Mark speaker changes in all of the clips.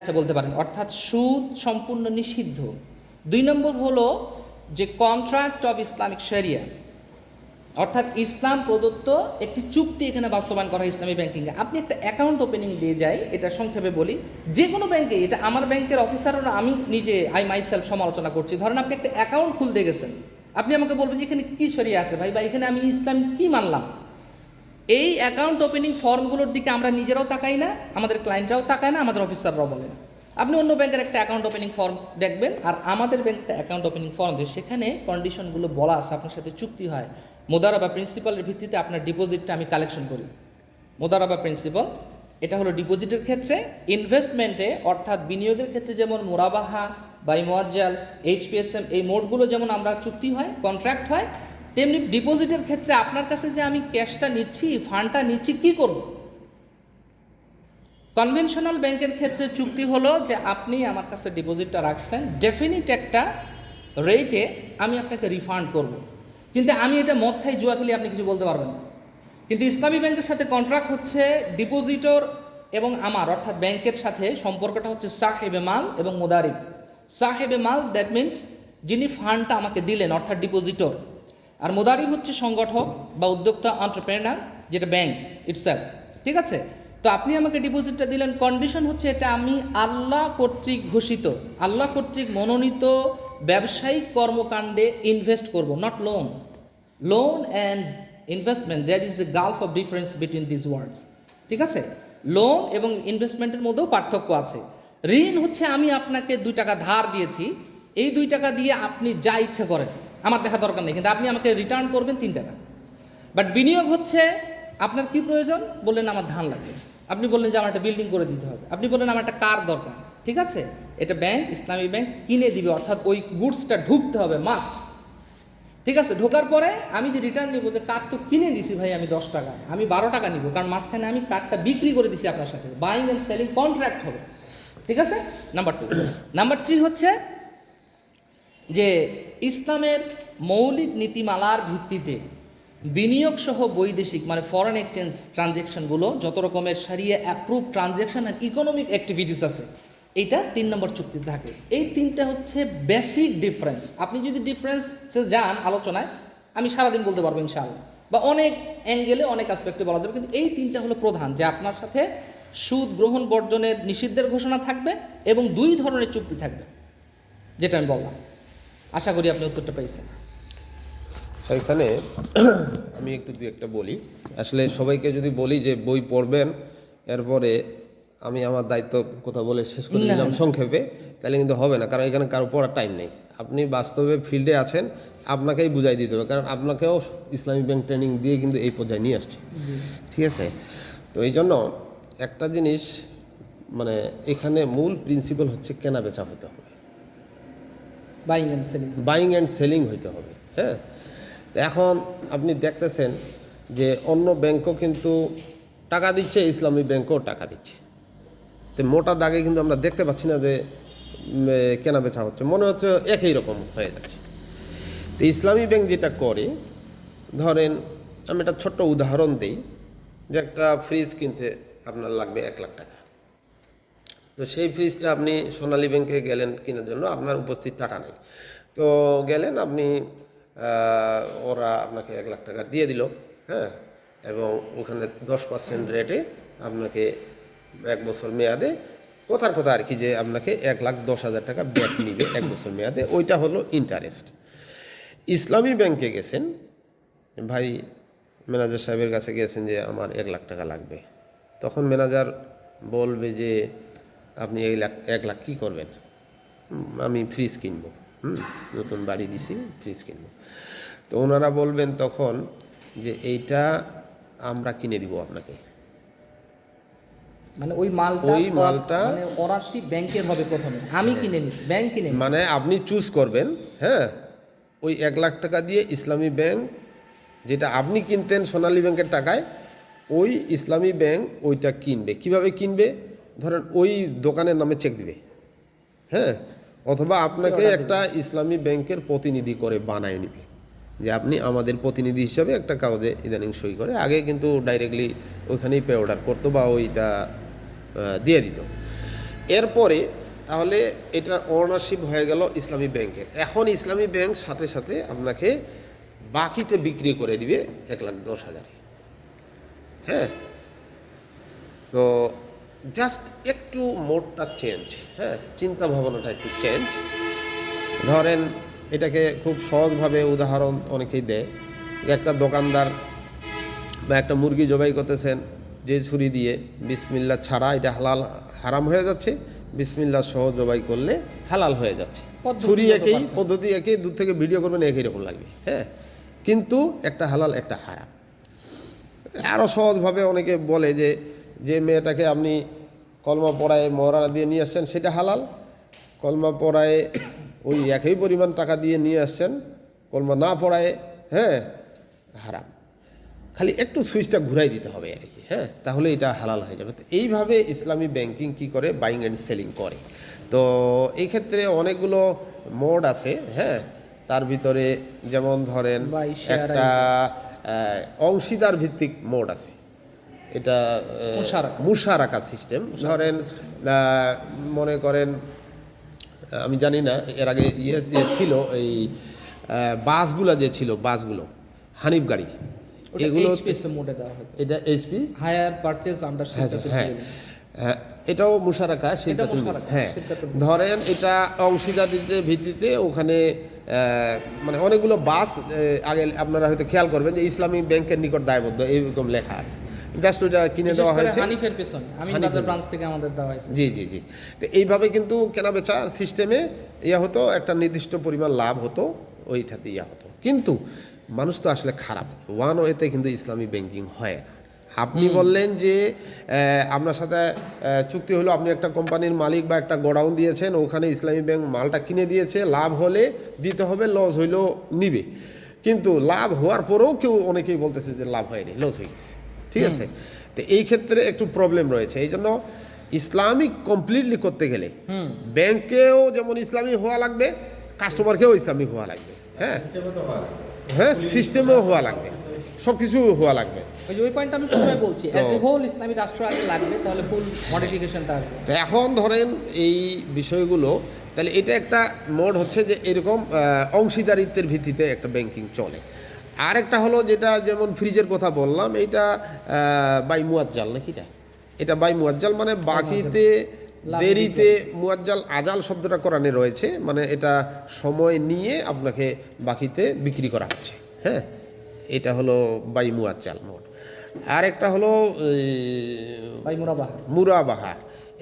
Speaker 1: বলতে পারেন, অর্থাৎ সুদ সম্পূর্ণ নিষিদ্ধ। 2 নম্বর হলো যে কন্ট্রাক্ট অফ ইসলামিক শরিয়া, অর্থাৎ ইসলাম প্রদত্ত একটি চুক্তি এখানে বাস্তবায়ন করা ইসলামী ব্যাংকিংয়ে। আপনি একটা অ্যাকাউন্ট ওপেনিং দিয়ে যাই, এটা সংক্ষেপে বলি, যে কোনো ব্যাংকে, এটা আমার ব্যাংকের অফিসাররা, আমি নিজে মাইসেলফ সমালোচনা করছি। ধরেন আপনি একটা অ্যাকাউন্ট খুলতে গেছেন, আপনি আমাকে বলবেন যে এখানে কী শরিয়া আছে ভাই, বা এখানে আমি ইসলাম কি মানলাম। এই অ্যাকাউন্ট ওপেনিং ফর্মগুলোর দিকে আমরা নিজেরাও তাকাই না, আমাদের ক্লায়েন্টরাও তাকায় না, আমাদের অফিসাররাও বলে না। আপনি অন্য ব্যাংকের একটা অ্যাকাউন্ট ওপেনিং ফর্ম দেখবেন, আর আমাদের ব্যাংকটা অ্যাকাউন্ট ওপেনিং ফর্ম দিয়ে সেখানে কন্ডিশনগুলো বলা আছে, আপনার সাথে চুক্তি হয়, মুদারাবা প্রিন্সিপালের ভিত্তিতে আপনার ডিপোজিটটা আমি কালেকশন করি। মুদারাবা প্রিন্সিপাল এটা হলো ডিপোজিটের ক্ষেত্রে। ইনভেস্টমেন্টে অর্থাৎ বিনিয়োগের ক্ষেত্রে যেমন মুরাবাহা, বাই মুআজ্জাল, এইচপিএসএম, এই মোডগুলো যেমন আমরা চুক্তি হয়, কন্ট্রাক্ট হয়, তেমনি ডিপোজিটের ক্ষেত্রে আপনার কাছে যে আমি ক্যাশটা নিচ্ছি, ফান্ডটা নিচ্ছি, কি করব। কনভেনশনাল ব্যাংকের ক্ষেত্রে চুক্তি হলো যে আপনি আমার কাছে ডিপোজিটটা রাখছেন, ডেফিনিট একটা রেটে আমি আপনাকে রিফান্ড করব। কিন্তু আমি এটা মদ খাই, জুয়া খেলি, আপনি কিছু বলতে পারবেন না। কিন্তু ইসলামী ব্যাংকের সাথে কন্ট্রাক্ট হচ্ছে ডিপোজিটর এবং আমার, অর্থাৎ ব্যাংকের সাথে সম্পর্কটা হচ্ছে সাহেবে মাল এবং মুদারিব। সাহেবে মাল দ্যাট মিনস যিনি ফান্ডটা আমাকে দিলেন, অর্থাৎ ডিপোজিটর। আর মুদারিব হচ্ছে সংগঠক বা উদ্যোক্তা, এন্টারপ্রেনার, যেটা ব্যাংক ইটসেলফ। ঠিক আছে, তো আপনি আমাকে ডিপোজিটটা দিলেন, কন্ডিশন হচ্ছে এটা আমি আল্লাহ কর্তৃক ঘোষিত, আল্লাহ কর্তৃক মনোনীত ব্যবসায়িক কর্মকাণ্ডে ইনভেস্ট করব, not loan. Loan and investment, that is a Gulf of difference between this words. ঠিক আছে, লোন এবং ইনভেস্টমেন্টের মধ্যেও পার্থক্য আছে। ঋণ হচ্ছে আমি আপনাকে 2 টাকা ধার দিয়েছি, এই 2 টাকা দিয়ে আপনি যা ইচ্ছে করেন, আমার দেখা দরকার নেই, কিন্তু আপনি আমাকে রিটার্ন করবেন 3 টাকা। বাট বিনিয়োগ হচ্ছে আপনার কি প্রয়োজন, বললেন আমার ধান লাগবে, আপনি বললেন যে আমার একটা বিল্ডিং করে দিতে হবে, আপনি বললেন আমার একটা কার দরকার। ঠিক আছে, এটা ব্যাংক, ইসলামী ব্যাংক কিনে দিবে, অর্থাৎ ওই গুডসটা ঢুকতে হবে, মাস্ট। ঠিক আছে, ঢোকার পরে আমি যে রিটার্ন নিব, যে কার তো কিনে দিছি ভাই আমি 10 টাকায়, আমি 12 টাকা নিব, কারণ মাঝখানে আমি কারটা বিক্রি করে দিছি আপনার সাথে, বাইং অ্যান্ড সেলিং কন্ট্রাক্ট হবে। ঠিক আছে, নাম্বার 2। নাম্বার 3 হচ্ছে যে ইসলামের মৌলিক নীতিমালার ভিত্তিতে বিনিয়োগ সহ বৈদেশিক মানে ফরেন এক্সচেঞ্জ ট্রানজ্যাকশনগুলো, যত রকমের শরিয়া approve transaction and economic activities আছে, এইটা 3 নম্বর চুক্তিতে থাকে। এই 3টা হচ্ছে বেসিক ডিফারেন্স। আপনি যদি ডিফারেন্সে যান আলোচনায়, আমি সারাদিন বলতে পারবো ইনশাআল্লাহ, বা অনেক অ্যাঙ্গেলে অনেক অ্যাসপেক্টে বলা যাবে, কিন্তু এই 3টা হলো প্রধান, যে আপনার সাথে সুদ গ্রহণ বর্জনের নিষিদ্ধের ঘোষণা থাকবে এবং 2 ধরনের চুক্তি থাকবে, যেটা আমি বললাম। আশা করি আপনি উত্তরটা পেয়েছেন।
Speaker 2: সেখানে আমি একটু দুই একটা বলি। আসলে সবাইকে যদি বলি যে বই পড়বেন, এরপরে আমি আমার দায়িত্ব কথা বলে শেষ করে দিলাম সংক্ষেপে, তাহলে কিন্তু হবে না, কারণ এখানে কারো পড়ার টাইম নেই। আপনি বাস্তবে ফিল্ডে আছেন, আপনাকেই বুঝাই দিতে হবে, কারণ আপনাকেও ইসলামী ব্যাংক ট্রেনিং দিয়ে কিন্তু এই পর্যায়ে নিয়ে আসছে। ঠিক আছে, তো এই জন্য একটা জিনিস, মানে এখানে মূল প্রিন্সিপাল হচ্ছে কেনা বেচা হতে হবে,
Speaker 1: buying and selling,
Speaker 2: buying and selling হইতে হবে। হ্যাঁ, এখন আপনি দেখতেছেন যে অন্য ব্যাংকও কিন্তু টাকা দিচ্ছে, ইসলামী ব্যাংকও টাকা দিচ্ছে, তো মোটা দাগে কিন্তু আমরা দেখতে পাচ্ছি না যে কেনা বেচা হচ্ছে, মনে হচ্ছে একই রকম হয়ে যাচ্ছে। তো ইসলামী ব্যাংক যেটা করে, ধরেন আমি একটা ছোট্ট উদাহরণ দিই, যে একটা ফ্রিজ কিনতে আপনার লাগবে 1 লাখ টাকা। তো সেই ফ্রিজটা আপনি সোনালী ব্যাংকে গেলেন কেনার জন্য, আপনার উপস্থিত টাকা নেই, তো গেলেন আপনি, ওরা আপনাকে 1 লাখ টাকা দিয়ে দিল। হ্যাঁ, এবং ওখানে 10% রেটে আপনাকে 1 বছর মেয়াদে, কথার কথা আর কি, যে আপনাকে 1,10,000 টাকা ব্যাক নিবে 1 বছর মেয়াদে, ওইটা হলো ইন্টারেস্ট। ইসলামী ব্যাংকে গেছেন ভাই, ম্যানেজার সাহেবের কাছে গেছেন যে আমার 1 লাখ টাকা লাগবে, তখন ম্যানেজার বলবে যে আপনি 1 লাখ কী করবেন? আমি ফ্রিজ কিনবো, নতুন বাড়ি দিছি, ফ্রিজ কিনবো। তো ওনারা বলবেন তখন যে এইটা আমরা কিনে দিব আপনাকে,
Speaker 1: মানে ওই মালটা মানে ওরাশি ব্যাংকের হবে প্রথমে, আমি কিনে নিই, ব্যাংক কিনে নিই।
Speaker 2: মানে আপনি চুজ করবেন। হ্যাঁ, ওই 1 লাখ টাকা দিয়ে ইসলামী ব্যাংক, যেটা আপনি কিনতেন সোনালী ব্যাংকের টাকায়, ওই ইসলামী ব্যাংক ওইটা কিনবে। কিভাবে কিনবে? ধরেন ওই দোকানের নামে চেক দিবে, হ্যাঁ, অথবা আপনাকে একটা ইসলামী ব্যাংকের প্রতিনিধি করে বানায় নিবে, যে আপনি আমাদের প্রতিনিধি হিসাবে একটা কাগজে ইদানিং সই করে। আগে কিন্তু ডাইরেক্টলি ওইখানেই পে অর্ডার করতো বা ওইটা দিয়ে দিত। এরপরে তাহলে এটার ওনারশিপ হয়ে গেল ইসলামী ব্যাংকের। এখন ইসলামী ব্যাংক সাথে সাথে আপনাকে বাকিতে বিক্রি করে দিবে 1,10,000। হ্যাঁ, তো জাস্ট একটু মোডটা চেঞ্জ, হ্যাঁ, চিন্তা ভাবনাটা একটু চেঞ্জ। ধরেন এটাকে খুব সহজভাবে উদাহরণ অনেকেই দেয়, একটা দোকানদার বা একটা মুরগি জবাই করতেছেন যে ছুরি দিয়ে, বিসমিল্লাহ ছাড়া এটা হালাল হারাম হয়ে যাচ্ছে, বিসমিল্লাহ সহ জবাই করলে হালাল হয়ে যাচ্ছে। ছুরি একই, পদ্ধতি একই, দূর থেকে ভিডিও করবেন একই রকম লাগবে, হ্যাঁ, কিন্তু একটা হালাল একটা হারাম। আরও সহজভাবে অনেকে বলে যে যে মেয়েটাকে আপনি কলমা পড়ায় মহরানা দিয়ে নিয়ে আসছেন সেটা হালাল, কলমা পড়ায় ওই একই পরিমাণ টাকা দিয়ে নিয়ে আসছেন, কলমা না পড়ায়, হ্যাঁ, হারাম। খালি একটু সুইচটা ঘুরাই দিতে হবে আর কি, হ্যাঁ, তাহলে এটা হালাল হয়ে যাবে। তো এইভাবে ইসলামী ব্যাংকিং কি করে, বাইং অ্যান্ড সেলিং করে। তো এই ক্ষেত্রে অনেকগুলো মোড আছে, হ্যাঁ, তার ভিতরে যেমন ধরেন একটা অংশীদার ভিত্তিক মোড আছে, এটা মুশারাকা সিস্টেম। ধরেন মনে করেন, আমি জানি না এর আগে ইয়ে যে ছিল এই বাসগুলো যে ছিল, বাসগুলো হানিফ গাড়ি, এগুলো এটা এইচপি হায়ার পারচেজ আন্ডার, হ্যাঁ হ্যাঁ, এটাও মুশারাকা শিরকাতুল, হ্যাঁ। ধরেন এটা অংশীদারিত্বের ভিত্তিতে ওখানে মানে অনেকগুলো বাস, আগে আপনারা হয়তো খেয়াল করবেন যে ইসলামী ব্যাংকের নিকট দায়বদ্ধ এইরকম লেখা আছে, জাস্ট ওটা কিনে দেওয়া হয়েছে হানিফের পেছনে, আমিনবাজার ব্রাঞ্চ থেকে আমাদের দেওয়া হয়েছে। জি জি জি। তো এইভাবে কিন্তু কেনা বেচা সিস্টেমে ইয়া হতো, একটা নির্দিষ্ট পরিমাণ লাভ হতো, ওইটাতে ইয়া হতো। কিন্তু মানুষ তো আসলে খারাপ, ওয়ান ওয়েতে কিন্তু ইসলামী ব্যাংকিং হয় না। আপনি বললেন যে আপনার সাথে চুক্তি হলো, আপনি একটা কোম্পানির মালিক বা একটা গোডাউন দিয়েছেন, ওখানে ইসলামী ব্যাংক মালটা কিনে দিয়েছে, লাভ হলে দিতে হবে, লস হইলেও নিবে। কিন্তু লাভ হওয়ার পরেও কেউ অনেকেই বলতেছে যে লাভ হয়নি, লস হয়ে গেছে, ঠিক আছে। তো এই ক্ষেত্রে একটু প্রবলেম রয়েছে। এই জন্য ইসলামিক কমপ্লিটলি করতে গেলে ব্যাংকেও যেমন ইসলামী হওয়া লাগবে, কাস্টমারকেও ইসলামিক হওয়া লাগবে, হ্যাঁ হ্যাঁ, সিস্টেমেও হওয়া লাগবে, সব কিছু হওয়া লাগবে।
Speaker 1: ওই পয়েন্টটা আমি প্রথমে বলছি, অ্যাজ এ হোল ইসলামী রাষ্ট্র আগে লাগবে, তাহলে ফুল মডিফিকেশনটা আসবে।
Speaker 2: তো এখন ধরেন এই বিষয়গুলো, তাহলে এটা একটা মোড হচ্ছে যে এরকম অংশীদারিত্বের ভিত্তিতে একটা ব্যাংকিং চলে। আর একটা হলো যেটা, যেমন ফ্রিজের কথা বললাম, এইটা বাই মুয়াজ্জাল নাকি, এটা বাই মুয়াজ্জাল মানে বাকিতে দেরিতে, মুয়াজ্জাল আজাল শব্দটা কোরআনে রয়েছে, মানে এটা সময় নিয়ে আপনাকে বাকিতে বিক্রি করা হচ্ছে, হ্যাঁ, এটা হলো বাই মুয়াজ্জাল মোড। আর একটা হলো
Speaker 1: বাই মুরাবাহা।
Speaker 2: মুরাবাহা,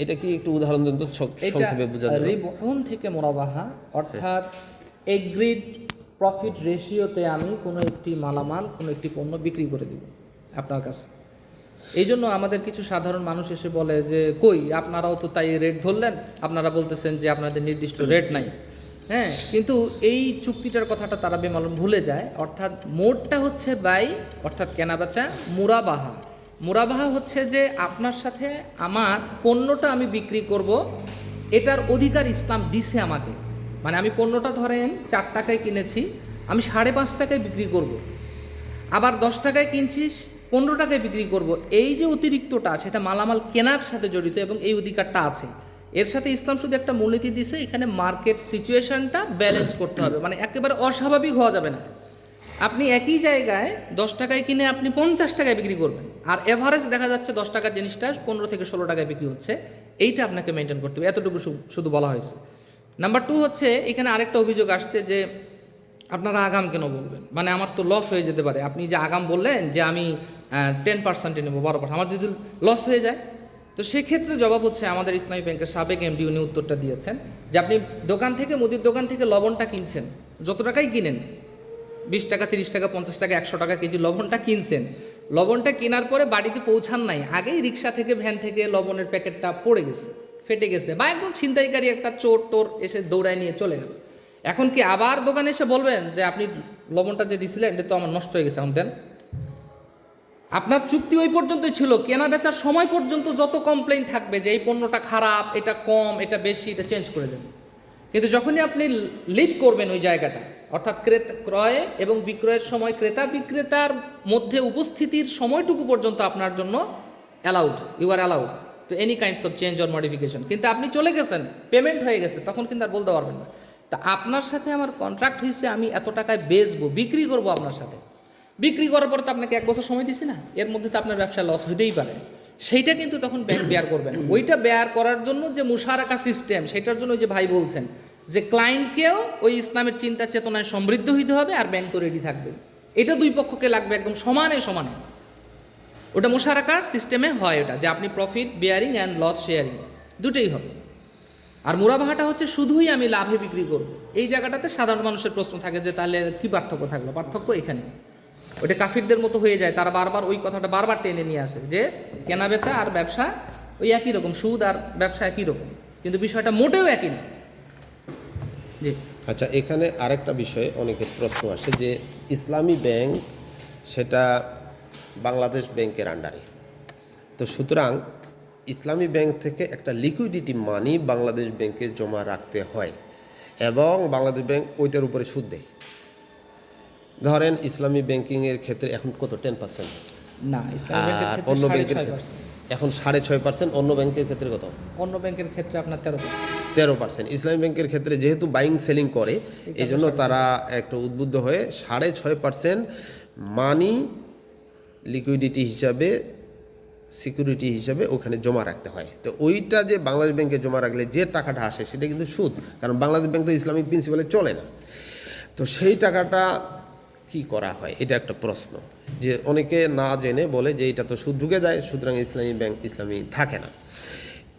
Speaker 2: এটা কি একটু উদাহরণ দেন তো সংক্ষেপে বোঝা যাবে?
Speaker 1: রিবহন থেকে মুরাবাহা, অর্থাৎ এগ্রিড প্রফিট রেশিওতে আমি কোনো একটি মালামাল, কোনো একটি পণ্য বিক্রি করে দিব আপনার কাছে। এই জন্য আমাদের কিছু সাধারণ মানুষ এসে বলে যে কই আপনারাও তো তাই রেট ধরলেন, আপনারা বলতেছেন যে আপনাদের নির্দিষ্ট রেট নাই, হ্যাঁ, কিন্তু এই চুক্তিটার কথাটা তারা বেমালুম ভুলে যায়। অর্থাৎ মোডটা হচ্ছে বাই, অর্থাৎ কেনাবেচা। মুরাবাহা, মুরাবাহা হচ্ছে যে আপনার সাথে আমার পণ্যটা আমি বিক্রি করব, এটার অধিকার ইসলাম দিছে আমাকে। মানে আমি পণ্যটা ধরেন 4 টাকায় কিনেছি, আমি 5.5 টাকায় বিক্রি করব। আবার 10 টাকায় কিনছিস, 15 টাকায় বিক্রি করব। এই যে অতিরিক্তটা, সেটা মালামাল কেনার সাথে জড়িত এবং এই অধিকারটা আছে। এর সাথে ইসলাম শুধু একটা মূলনীতি দিছে, এখানে মার্কেট সিচুয়েশনটা ব্যালেন্স করতে হবে, মানে একেবারে অস্বাভাবিক হওয়া যাবে না। আপনি একই জায়গায় 10 টাকায় কিনে আপনি 50 টাকায় বিক্রি করবেন, আর এভারেজ দেখা যাচ্ছে 10 টাকার জিনিসটা 15 থেকে 16 টাকায় বিক্রি হচ্ছে, এইটা আপনাকে মেনটেন করতে হবে, এতটুকু শুধু বলা হয়েছে। নাম্বার 2 হচ্ছে, এখানে আরেকটা অভিযোগ আসছে যে আপনারা আগাম কেন বলবেন, মানে আমার তো লস হয়ে যেতে পারে। আপনি যে আগাম বললেন যে আমি 10% নেবো, 12%, আমার যদি লস হয়ে যায়, তো সেক্ষেত্রে জবাব হচ্ছে, আমাদের ইসলামী ব্যাংকের সাবেক এমডি উনি উত্তরটা দিয়েছেন যে আপনি দোকান থেকে, মুদির দোকান থেকে লবণটা কিনছেন, যত টাকাই কিনেন, 20 টাকা, 30 টাকা, 50 টাকা, 100 টাকা কেজি লবণটা কিনছেন, লবণটা কেনার পরে বাড়িতে পৌঁছান নাই, আগেই রিক্সা থেকে, ভ্যান থেকে লবণের প্যাকেটটা পড়ে গেছে, ফেটে গেছে, বা একদম ছিনতাইকারী একটা চোর টোর এসে দৌড়ায় নিয়ে চলে গেল। এখন কি আবার দোকানে এসে বলবেন যে আপনি লবণটা যে দিছিলেন এটা তো আমার নষ্ট হয়ে গেছে, এখন দেন? আপনার চুক্তি ওই পর্যন্তই ছিল, কেনা বেচার সময় পর্যন্ত যত কমপ্লেইন থাকবে যে এই পণ্যটা খারাপ, এটা কম, এটা বেশি, এটা চেঞ্জ করে দেবেন। কিন্তু যখনই আপনি লিভ করবেন ওই জায়গাটা, অর্থাৎ ক্রয় এবং বিক্রয়ের সময় ক্রেতা বিক্রেতার মধ্যে উপস্থিতির সময়টুকু পর্যন্ত আপনার জন্য allowed, you are allowed, to any kinds of change or modification. কিন্তু আপনি চলে গেছেন, পেমেন্ট হয়ে গেছে, তখন কিন্তু আর বলতে পারবেন না। তা আপনার সাথে আমার কন্ট্রাক্ট হয়েছে আমি এত টাকায় বেচবো, বিক্রি করবো আপনার সাথে, বিক্রি করার পর তো আপনাকে 1 বছর সময় দিছি না, এর মধ্যে তো আপনার ব্যবসা লস হইতেই পারে, সেইটা কিন্তু তখন ব্যাংক বেয়ার করবে না। ওইটা বেয়ার করার জন্য যে মুশারাকা সিস্টেম, সেটার জন্য ওই যে ভাই বলছেন যে ক্লায়েন্টকেও ওই ইসলামের চিন্তা চেতনায় সমৃদ্ধ হইতে হবে, আর ব্যাংক তো রেডি থাকবে। এটা দুই পক্ষকে লাগবে একদম সমানে সমানে। ওটা মুশারাকা সিস্টেমে হয়, ওটা যে আপনি profit bearing and loss sharing দুটোই হবে। আর মুরাবাহাটা হচ্ছে শুধুই আমি লাভে বিক্রি করব। এই জায়গাটাতে সাধারণ মানুষের প্রশ্ন থাকে যে তাহলে কি পার্থক্য থাকলো? পার্থক্য এখানে। ওটা কাফিরদের মতো হয়ে যায়, তারা বারবার ওই কথাটা বারবার টেনে নিয়ে আসে যে কেনা বেচা আর ব্যবসা ওই একই রকম, সুদ আর ব্যবসা একই রকম, কিন্তু বিষয়টা মোটেও একই না। জি
Speaker 2: আচ্ছা, এখানে আরেকটা বিষয়ে অনেকের প্রশ্ন আসে যে ইসলামী ব্যাংক সেটা বাংলাদেশ ব্যাংকের আন্ডারে, তো সুতরাং ইসলামী ব্যাংক থেকে একটা লিকুইডিটি মানি বাংলাদেশ ব্যাংকে জমা রাখতে হয় এবং বাংলাদেশ ব্যাংক ওইটার উপরে সুদ দেয়। ধরেন ইসলামী ব্যাংকিংয়ের ক্ষেত্রে এখন কত 10%,
Speaker 1: না, ইসলামী ব্যাংকের
Speaker 2: আর
Speaker 1: ক্ষেত্রে
Speaker 2: অন্য ব্যাংকের
Speaker 1: 6.5%,
Speaker 2: ক্ষেত্রে এখন 6.5%, অন্য ব্যাংকের ক্ষেত্রে কত?
Speaker 1: অন্য ব্যাংকের ক্ষেত্রে আপনার 13%।
Speaker 2: 13%। ইসলামী ব্যাংকের ক্ষেত্রে যেহেতু বাইং সেলিং করে, এই জন্য তারা একটু উদ্বুদ্ধ হয়ে 6.5% মানি লিকুইডিটি হিসাবে, সিকিউরিটি হিসাবে ওখানে জমা রাখতে হয়। তো ওইটা যে বাংলাদেশ ব্যাংকে জমা রাখলে যে টাকাটা আসে সেটা কিন্তু সুদ, কারণ বাংলাদেশ ব্যাংক তো ইসলামিক প্রিন্সিপালে চলে না। তো সেই টাকাটা কি করা হয়, এটা একটা প্রশ্ন, যে অনেকে না জেনে বলে যে এটা তো সুদ ঢুকে যায়, সুতরাং ইসলামী ব্যাংক ইসলামী থাকে না।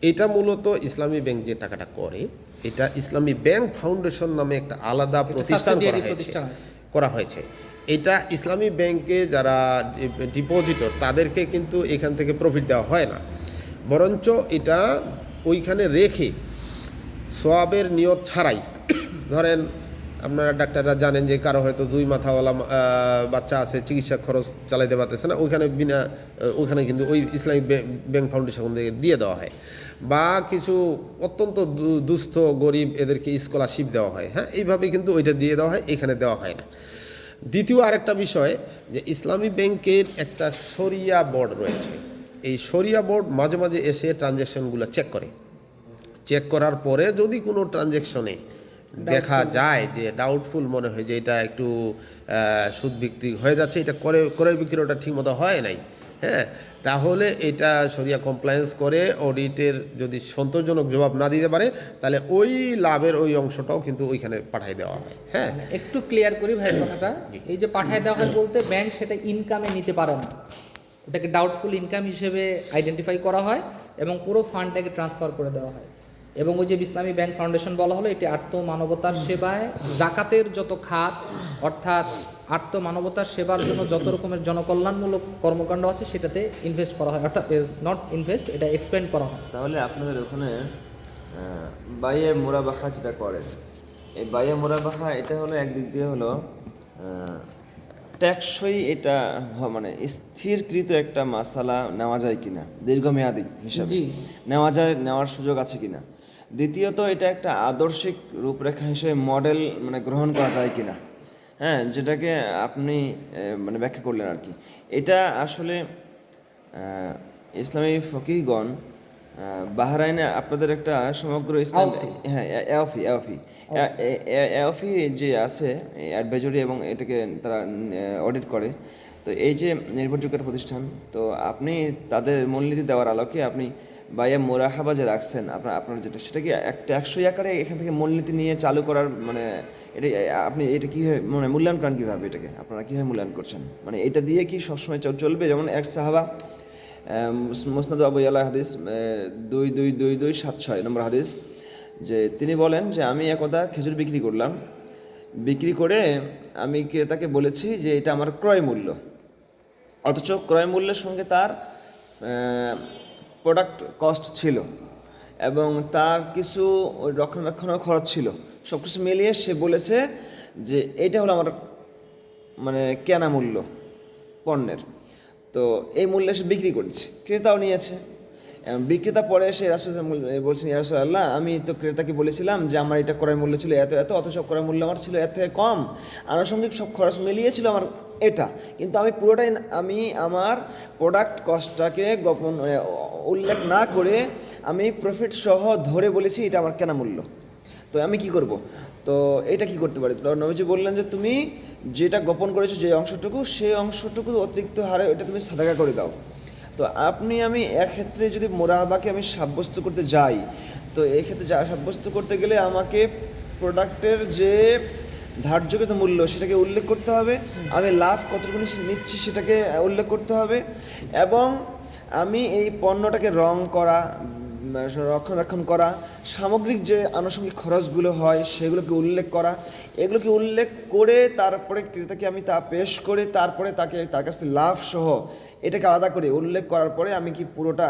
Speaker 2: এটা মূলত ইসলামী ব্যাংক যে টাকাটা করে, এটা ইসলামী ব্যাংক ফাউন্ডেশন নামে একটা আলাদা প্রতিষ্ঠান করা হয়েছে। এটা ইসলামী ব্যাংকে যারা ডিপোজিটর তাদেরকে কিন্তু এখান থেকে প্রফিট দেওয়া হয় না, বরঞ্চ এটা ওইখানে রেখে সোয়াবের নিয়ত ছাড়াই, ধরেন আপনারা ডাক্তাররা জানেন যে কারো হয়তো 2 মাথাওয়ালা বাচ্চা আছে, চিকিৎসা খরচ চালাইতে পারতেছে না, ওইখানে কিন্তু ওই ইসলামিক ব্যাংক ফাউন্ডেশন থেকে দিয়ে দেওয়া হয়। বা কিছু অত্যন্ত দুস্থ গরিব এদেরকে স্কলারশিপ দেওয়া হয়, হ্যাঁ, এইভাবে কিন্তু ওইটা দিয়ে দেওয়া হয়, এখানে দেওয়া হয় না। দ্বিতীয় আরেকটা বিষয়, যে ইসলামী ব্যাংকের একটা শরিয়া বোর্ড রয়েছে। এই শরিয়া বোর্ড মাঝে মাঝে এসে ট্রানজ্যাকশনগুলো চেক করার পরে যদি কোনো ট্রানজ্যাকশনে দেখা যায় যে ডাউটফুল মনে হয় যে এটা একটু সুদভিত্তিক হয়ে যাচ্ছে, এটা ক্রয় বিক্রয়টা ঠিকমতো হয় নাই, হ্যাঁ, তাহলে এটা শরিয়া কমপ্লায়েন্স করে অডিটের যদি সন্তোষজনক জবাব না দিতে পারে, তাহলে ওই লাভের ওই অংশটাও কিন্তু ওইখানে পাঠিয়ে দেওয়া হয়। হ্যাঁ,
Speaker 1: একটু ক্লিয়ার করি ভাই কথাটা। এই যে পাঠিয়ে দেওয়া হয় বলতে ব্যাংক সেটা ইনকামে নিতে পারে না, ওটাকে ডাউটফুল ইনকাম হিসেবে আইডেন্টিফাই করা হয় এবং পুরো ফান্ডটাকে ট্রান্সফার করে দেওয়া হয়। এবং ওই যে ইসলামী ব্যাংক ফাউন্ডেশন বলা হলো, এটি আত্মমানবতার সেবায় জাকাতের যত খাত, অর্থাৎ আত্মমানবতার সেবার জন্য যত রকমের জনকল্যাণমূলক কর্মকাণ্ড আছে সেটাতে ইনভেস্ট করা হয়, অর্থাৎ নট ইনভেস্ট, এটা এক্সপেন্ড করা হয়।
Speaker 3: তাহলে আপনাদের ওখানে বাইয়ে মুরাবাহা যেটা করেন, এই বাইয়ে মুরাবাহা এটা হলো একদিক দিয়ে হলো ট্যাক্সই, এটা মানে স্থিরকৃত একটা মাসালা নেওয়া যায় কিনা, দীর্ঘমেয়াদী হিসাবে নেওয়ার সুযোগ আছে কিনা। দ্বিতীয়ত এটা একটা আদর্শিক রূপরেখা হিসেবে মডেল মানে গ্রহণ করা যায় কিনা, হ্যাঁ, যেটাকে আপনি মানে ব্যাখ্যা করলেন আর কি। এটা আসলে ইসলামী ফকিহগণ বাহরাইনে আপনাদের একটা সমগ্র ইসলাম, হ্যাঁ, এওফি যে আছে অ্যাডভাইজরি, এবং এটাকে তারা অডিট করে। তো এই যে নির্ভরযোগ্য একটা প্রতিষ্ঠান, তো আপনি তাদের মূলনীতি দেওয়ার আলোকে আপনি বাইয়া মোরাহাবা যে রাখছেন আপনার যেটা, সেটা কি একটা 100 আকারে এখান থেকে মূলনীতি নিয়ে চালু করার মানে এটা আপনি এটা কীভাবে মানে মূল্যায়ন করেন, কীভাবে এটাকে আপনারা কীভাবে মূল্যায়ন করছেন, মানে এটা দিয়ে কি সবসময় চলবে? যেমন এক সাহাবা মুসনাদ আবু ইয়ালা হাদিস 222276 নম্বর হাদিস, যে তিনি বলেন যে আমি একদা খেজুর বিক্রি করে আমি তাকে বলেছি যে এটা আমার ক্রয় মূল্য, অথচ ক্রয় মূল্যের সঙ্গে তার প্রোডাক্ট কস্ট ছিল এবং তার কিছু রক্ষণাবেক্ষণের খরচ ছিল, সব কিছু মিলিয়ে সে বলেছে যে এটা হলো আমার মানে কেনা মূল্য পণ্যের। তো এই মূল্যে সে বিক্রি করেছে, ক্রেতাও নিয়েছে। বিক্রেতা পরে এসে রাসূল বলছেন, ইয়া রাসূলুল্লাহ, আমি তো ক্রেতাকে বলেছিলাম যে আমার এটা ক্রয় মূল্য ছিল এত, অথচ ক্রয় মূল্য আমার ছিল এর থেকে কম, আনুষঙ্গিক সব খরচ মিলিয়ে ছিল আমার এটা, কিন্তু আমি পুরোটাই আমি আমার প্রোডাক্ট কস্টটাকে গোপন উল্লেখ না করে আমি প্রফিট সহ ধরে বলেছি এটা আমার কেনা মূল্য। তো আমি কি করব? তো এটা কি করতে পারি? তো নবীজি বললেন যে তুমি যেটা গোপন করেছো যে অংশটুকু, সেই অংশটুকু অতিরিক্ত হারে ওটা তুমি সাদাকা করে দাও। তো আমি এক্ষেত্রে যদি মোরাবাকে আমি সাব্যস্ত করতে যাই, তো এক্ষেত্রে সাব্যস্ত করতে গেলে আমাকে প্রোডাক্টের যে ধার্যকৃত মূল্য সেটাকে উল্লেখ করতে হবে, আমি লাভ কতটুকু নিচ্ছি সেটাকে উল্লেখ করতে হবে, এবং আমি এই পণ্যটাকে রং করা, রক্ষণাবেক্ষণ করা, সামগ্রিক যে আনুষঙ্গিক খরচগুলো হয় সেগুলোকে উল্লেখ করা, এগুলোকে উল্লেখ করে তারপরে ক্রেতাকে আমি তা পেশ করে তারপরে তার কাছে লাভ সহ এটাকে আলাদা করে উল্লেখ করার পরে আমি কি পুরোটা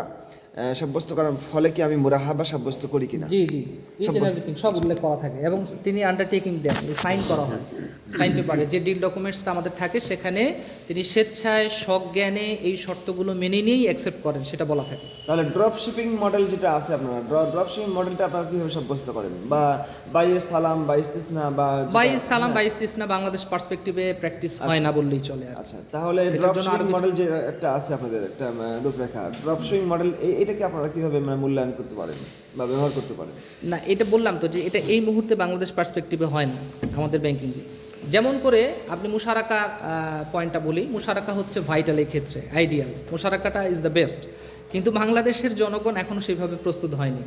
Speaker 3: সাব্যস্ত করার ফলে কি আমি মুরাহাবা সাব্যস্ত করি কিনা?
Speaker 1: জি জি, ইচ এন্ড এভরিথিং সব উল্লেখ করা থাকে এবং তিনি আন্ডারটেকিং দেন, সাইন করা হয় সাইন পেপারে যে ডিল ডকুমেন্টসটা আমাদের থাকে সেখানে তিনি স্বেচ্ছায় সজ্ঞানে এই শর্তগুলো মেনে নিয়েই অ্যাকসেপ্ট করেন সেটা বলা থাকে।
Speaker 3: তাহলে ড্রপ শিপিং মডেল যেটা আছে আপনারা, ড্রপ শিপিং মডেলটা আপনারা কিভাবে সাব্যস্ত করেন? বা বাইয়ে সালাম বা ইস্তিসনা বা
Speaker 1: বাই সালাম বাই ইস্তিসনা বাংলাদেশ পার্সপেক্টিভে প্র্যাকটিস হয় না বললেই চলে আর।
Speaker 3: আচ্ছা, তাহলে
Speaker 1: এটার
Speaker 3: ড্রপ
Speaker 1: জন্য
Speaker 3: শিপিং
Speaker 1: আরো
Speaker 3: মডেল যে একটা আছে আপনাদের একটা রূপরেখা, ড্রপ শিপিং মডেল এটাকে আপনারা কিভাবে মূল্যায়ন করতে পারেন বা ব্যবহার করতে পারেন?
Speaker 1: না, এটা বললাম তো যে এটা এই মুহূর্তে বাংলাদেশ পার্সপেক্টিভে হয় না আমাদের ব্যাংকিংয়ে। যেমন করে আপনি মুশারাকা পয়েন্টটা বলি, মুশারাকা হচ্ছে ভাইটাল এই ক্ষেত্রে, আইডিয়াল, মুশারাকাটা ইজ দ্য বেস্ট, কিন্তু বাংলাদেশের জনগণ এখনও সেইভাবে প্রস্তুত হয়নি।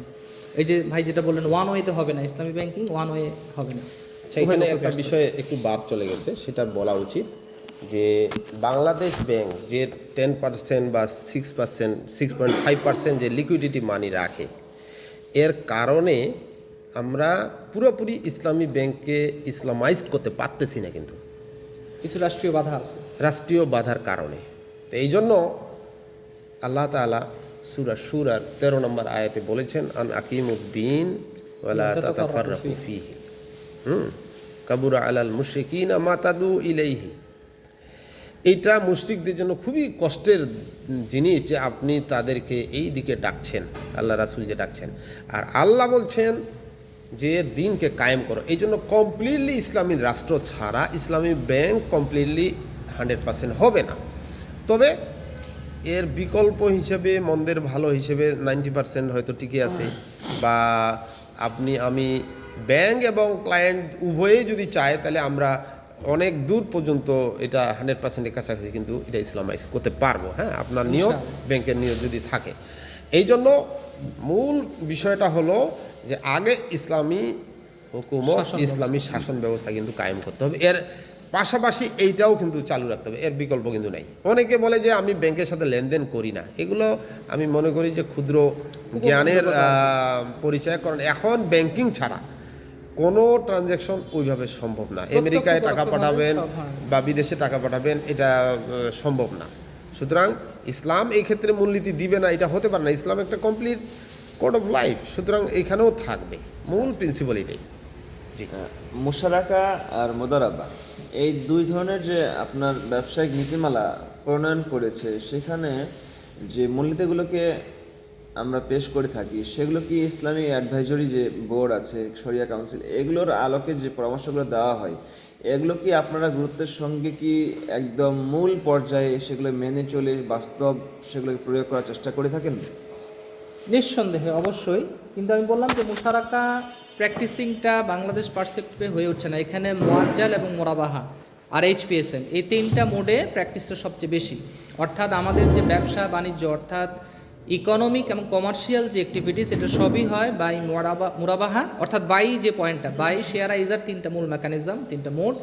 Speaker 1: এই যে ভাই যেটা বললেন ওয়ান ওয়েতে হবে না, ইসলামী ব্যাংকিং ওয়ান ওয়ে হবে না।
Speaker 2: সেখানে একটা বিষয়ে একটু বাদ চলে গেছে, সেটা বলা উচিত যে বাংলাদেশ ব্যাংক যে 10% বা 6%, 6.5% যে লিকুইডিটি মানি রাখে, এর কারণে আমরা পুরোপুরি ইসলামী ব্যাংককে ইসলামাইজড করতে পারতেছি না, কিন্তু
Speaker 1: কিছু রাষ্ট্রীয় বাধা আছে,
Speaker 2: রাষ্ট্রীয় বাধার কারণে। তো এই জন্য আল্লাহ তাআলা সূরা শুরার 13 নম্বর আয়াতে বলেছেন, আন আকিমুদ্দিন ওয়ালা তাতাফাররাকু ফীহি, কাবুরা আলাল মুশরিকিনা মা তাদু ইলাইহি। এইটা মুশরিকদের জন্য খুবই কষ্টের জিনিস যে আপনি তাদেরকে এই দিকে ডাকছেন, আল্লাহ রাসূল যে ডাকছেন, আর আল্লাহ বলছেন যে দিনকে কায়েম করো। এই জন্য কমপ্লিটলি ইসলামী রাষ্ট্র ছাড়া ইসলামী ব্যাংক কমপ্লিটলি 100% হবে না। তবে এর বিকল্প হিসেবে, মন্দের ভালো হিসেবে 90% হয়তো টিকে আছে, বা আমি ব্যাংক এবং ক্লায়েন্ট উভয়েই যদি চায় তাহলে আমরা অনেক দূর পর্যন্ত এটা 100%-এর কাছাকাছি কিন্তু এটা ইসলামাইজ করতে পারবো। হ্যাঁ, আপনার নিয়ত, ব্যাংকের নিয়ত যদি থাকে। এই জন্য মূল বিষয়টা হলো যে আগে ইসলামী হুকুমত, ইসলামী শাসন ব্যবস্থা কিন্তু কায়েম করতে হবে, এর পাশাপাশি এইটাও কিন্তু চালু রাখতে হবে, এর বিকল্প কিন্তু নেই। অনেকে বলে যে আমি ব্যাংকের সাথে লেনদেন করি না, এগুলো আমি মনে করি যে ক্ষুদ্র জ্ঞানের পরিচয়, কারণ এখন ব্যাংকিং ছাড়া কোনো ট্রানজ্যাকশন ওইভাবে সম্ভব না। আমেরিকায় টাকা পাঠাবেন বা বিদেশে টাকা পাঠাবেন, এটা সম্ভব না। সুতরাং ইসলাম এই ক্ষেত্রে মূলনীতি দিবে না, এটা হতে পারে না। ইসলাম একটা কমপ্লিট কোড অফ লাইফ, সুতরাং এখানেও থাকবে মূল প্রিন্সিপাল এটাই।
Speaker 3: মুশারাকা আর মুদারাবা এই দুই ধরনের যে আপনার ব্যবসায়িক নীতিমালা প্রণয়ন করেছে, সেখানে যে মূলনীতিগুলোকে আমরা পেশ করে থাকি সেগুলো কি ইসলামী অ্যাডভাইজরি যে বোর্ড আছে, শরিয়া কাউন্সিল, এগুলোর আলোকে যে পরামর্শগুলো দেওয়া হয়, এগুলো কি আপনারা গুরুত্বের সঙ্গে কি একদম মূল পর্যায়ে সেগুলো মেনে চলে বাস্তব সেগুলোকে প্রয়োগ করার চেষ্টা করে থাকেন?
Speaker 1: নিঃসন্দেহে অবশ্যই, কিন্তু আমি বললাম যে মুশারাকা প্র্যাকটিসিংটা বাংলাদেশ পার্সপেক্টিভে হয়ে উঠছে না। এখানে মুআজ্জাল এবং মোরাবাহা আর এইচপিএসএম এই তিনটা মোডে প্র্যাকটিসটা সবচেয়ে বেশি। অর্থাৎ আমাদের যে ব্যবসা বাণিজ্য, অর্থাৎ ইকোনমিক এবং কমার্শিয়াল যে অ্যাক্টিভিটিস, এটা সবই হয় বাই মুরাবাহা, অর্থাৎ বাই যে পয়েন্টটা, বাই শেয়ার আইজার, তিনটা মূল মেকানিজম, তিনটা মোড।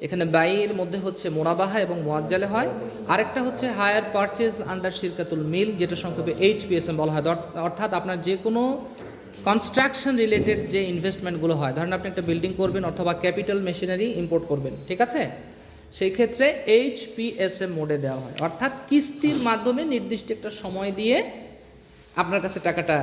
Speaker 1: এখানে বাইয়ের মধ্যে হচ্ছে মোরাবাহা এবং মুআজ্জালে হয়। আরেকটা হচ্ছে হায়ার পারচেজ আন্ডার শিরকাতুল মিল, যেটা সংক্ষেপে এইচপিএসএম বলা হয়। অর্থাৎ আপনার যে কোনো কনস্ট্রাকশন রিলেটেড যে ইনভেস্টমেন্টগুলো হয়, ধরেন আপনি একটা বিল্ডিং করবেন অথবা ক্যাপিটাল মেশিনারি ইম্পোর্ট করবেন, ঠিক আছে, সেই ক্ষেত্রে এইচপিএসএম মোডে দেওয়া হয়। অর্থাৎ কিস্তির মাধ্যমে নির্দিষ্ট একটা সময় দিয়ে আপনার কাছে টাকাটা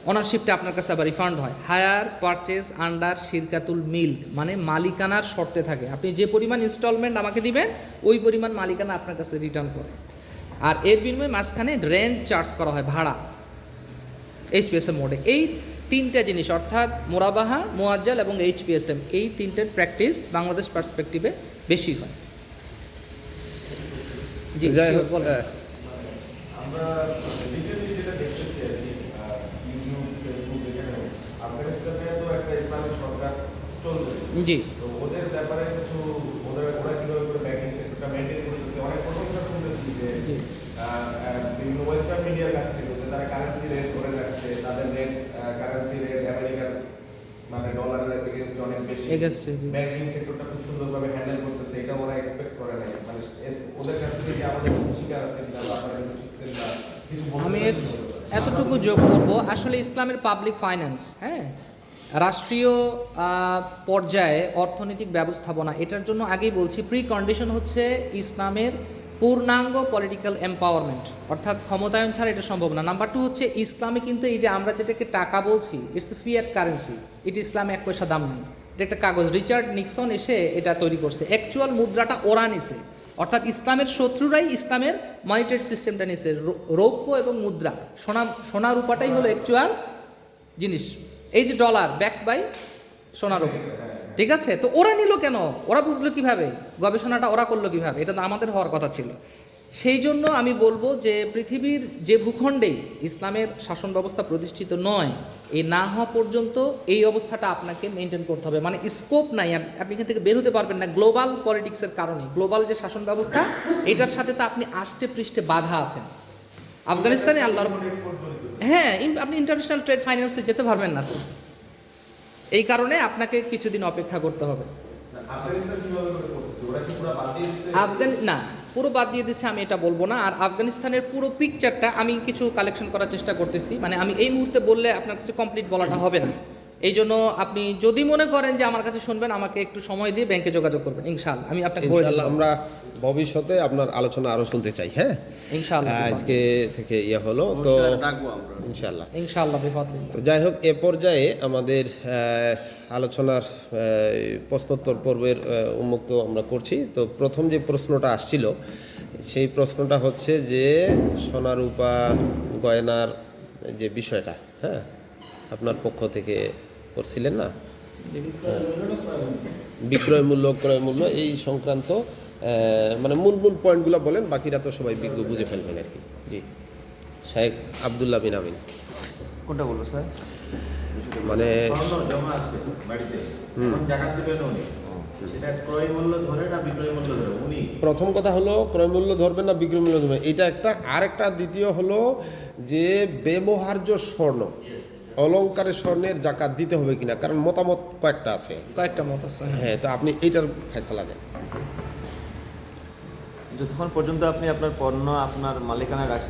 Speaker 1: ওনারশিপটা আপনার কাছে আবার রিফান্ড হয়। হায়ার পারচেজ আন্ডার শিরকাতুল মিল মানে মালিকানার শর্তে থাকে, আপনি যে পরিমাণ ইনস্টলমেন্ট আমাকে দিবেন ওই পরিমাণ মালিকানা আপনার কাছে রিটার্ন করে, আর এর বিনিময়ে মাঝখানে রেন্ট চার্জ করা হয়, ভাড়া, এইচপিএসএম মোডে। এই তিনটা জিনিস অর্থাৎ মুরাবাহা, মুআজ্জাল এবং এইচপিএসএম, এই তিনটের প্র্যাকটিস বাংলাদেশ পার্সপেক্টিভে বেশি হয়। জি
Speaker 2: যাই
Speaker 1: sure,
Speaker 2: হোক
Speaker 1: বলেন।
Speaker 4: আমরা রিসেন্টলি যেটা দেখতেছি আর কি ইউটিউব ফেসবুক যেখানে আফগানিস্তানে তো একটা ইসলামিক সরকার চলতেছে
Speaker 1: জি
Speaker 4: তো ওদের ব্যাপারে কিছু ওরা কিভাবে করে ব্যাংকিং সেক্টরটা মেনটেন করতেছে অনেক প্রশংসা শুনতেছি যে
Speaker 1: জি
Speaker 4: বিভিন্ন ওয়েস্টার্ন মিডিয়ার কাছ থেকে যে তারা কারেন্সি রেট ধরে রাখছে তাদের রেট কারেন্সি রেট আমেরিকার মানে ডলারের এগেইনস্টে অনেক বেশি
Speaker 1: Against it, জি।
Speaker 4: ব্যাংকিং সেক্টরটা খুব সুন্দরভাবে হ্যান্ডেল করতেছে এটা ওরা এক্সপেক্ট করে নাই মানে ওদের কাছ থেকে কি আমাদের কোনো শিকার আছে কিনা বা আপনারা কিছু শিখছেন বা কিছু বলতে
Speaker 1: আমি
Speaker 4: চান?
Speaker 1: এতটুকু যোগ করব, আসলে ইসলামের পাবলিক ফাইন্যান্স, হ্যাঁ, রাষ্ট্রীয় পর্যায়ে অর্থনৈতিক ব্যবস্থাপনা, এটার জন্য আগেই বলছি প্রি কন্ডিশন হচ্ছে ইসলামের পূর্ণাঙ্গ পলিটিক্যাল এম্পাওয়ারমেন্ট, অর্থাৎ ক্ষমতায়ন ছাড়া এটা সম্ভব না। নাম্বার 2 হচ্ছে ইসলামে কিন্তু এই যে আমরা যেটাকে টাকা বলছি, ইটস ফিয়াট কারেন্সি, এটা ইসলামে 1 পয়সা দাম নেই, এটা একটা কাগজ, রিচার্ড নিক্সন এসে এটা তৈরি করছে, অ্যাকচুয়াল মুদ্রাটা ওরা নিছে, অর্থাৎ ইসলামের শত্রুরাই ইসলামের মনিটারি সিস্টেমটা নিছে, রৌপ্য এবং মুদ্রা, সোনা রূপাটাই হলো অ্যাকচুয়াল জিনিস। এই যে ডলার ব্যাক বাই সোনা রূপা, ঠিক আছে? তো ওরা নিল কেন, ওরা বুঝলো কিভাবে, গবেষণাটা ওরা করলো কিভাবে, এটা তো আমাদের হওয়ার কথা ছিল। সেই জন্য আমি বলবো যে পৃথিবীর যে ভূখণ্ডেই ইসলামের শাসন ব্যবস্থা প্রতিষ্ঠিত নয়, এই না হওয়া পর্যন্ত এই অবস্থাটা আপনাকে মেনটেন করতে হবে, মানে স্কোপ নাই, আপনি এখান থেকে বের হতে পারবেন না গ্লোবাল পলিটিক্সের কারণে। গ্লোবাল যে শাসন ব্যবস্থা, এটার সাথে তো আপনি আষ্টে পৃষ্ঠে বাধা আছেন। আফগানিস্তানে আল্লাহর, হ্যাঁ, আপনি ইন্টারন্যাশনাল ট্রেড ফাইন্যান্সে যেতে পারবেন না তো, এই কারণে আপনাকে কিছুদিন অপেক্ষা করতে হবে।
Speaker 4: আফগানিস্তান কিভাবে করে করতেছে ওরা কি পুরো বাদ দিয়ে দিচ্ছে
Speaker 1: না, পুরো বাদ দিয়ে দিচ্ছে আমি এটা বলবো না। আর আফগানিস্তানের পুরো পিকচারটা আমি কিছু কালেকশন করার চেষ্টা করতেছি, মানে আমি এই মুহূর্তে বললে আপনার কাছে কমপ্লিট বলাটা হবে না। এই জন্য আপনি যদি মনে করেন যে আমার কাছে শুনবেন, আমাকে একটু সময় দিয়ে ব্যাংকে যোগাযোগ করবেন, ইনশাআল্লাহ আমি আপনাকে বলে
Speaker 2: ইনশাআল্লাহ
Speaker 1: দেব।
Speaker 2: আমরা ভবিষ্যতে আপনার আলোচনা আরো শুনতে চাই। হ্যাঁ,
Speaker 1: ইনশাআল্লাহ
Speaker 2: আজকে থেকে হলো তো ইনশাআল্লাহ।
Speaker 1: ইনশাআল্লাহ বিফাদলিল্লাহ।
Speaker 2: তো যাই হোক, এ পর্যায়ে আমাদের আলোচনার প্রশ্নোত্তর পর্বের উন্মুক্ত আমরা করছি। তো প্রথম যে প্রশ্নটা আসছিল, সেই প্রশ্নটা হচ্ছে যে সোনা রূপা গয়নার যে বিষয়টা, হ্যাঁ, আপনার পক্ষ থেকে করছিলেন না, বিক্রয় মূল্য ক্রয় মূল্য এই সংক্রান্ত মানে মূল পয়েন্টগুলো বলেন, বাকিরা তো সবাই বিজ্ঞ বুঝে ফেলবেন আর কি। জি, শেখ আব্দুল্লাহ বিন আমিন।
Speaker 3: কোনটা বলবো স্যার?
Speaker 2: মানে
Speaker 5: স্বর্ণ জমা আছে বাড়িতে, এখন জাকাত দিবেন উনি, সেটা ক্রয় মূল্য ধরে না বিক্রয় মূল্য ধরে উনি?
Speaker 2: প্রথম কথা হলো ক্রয় মূল্য ধরবেন না বিক্রয় মূল্য ধরবেন, এটা একটা। আরেকটা দ্বিতীয় হলো যে ব্যবহার্য স্বর্ণ, অলংকারের স্বর্ণের জাকাত দিতে হবে কিনা, কারণ মতামত কয়েকটা আছে।
Speaker 1: কয়েকটা মত আছে।
Speaker 2: হ্যাঁ, তো আপনি এইটার ফয়সালা দেন।
Speaker 3: যতক্ষণ পর্যন্ত আপনি আপনার পণ্য আপনার মালিকানায় রাখছেন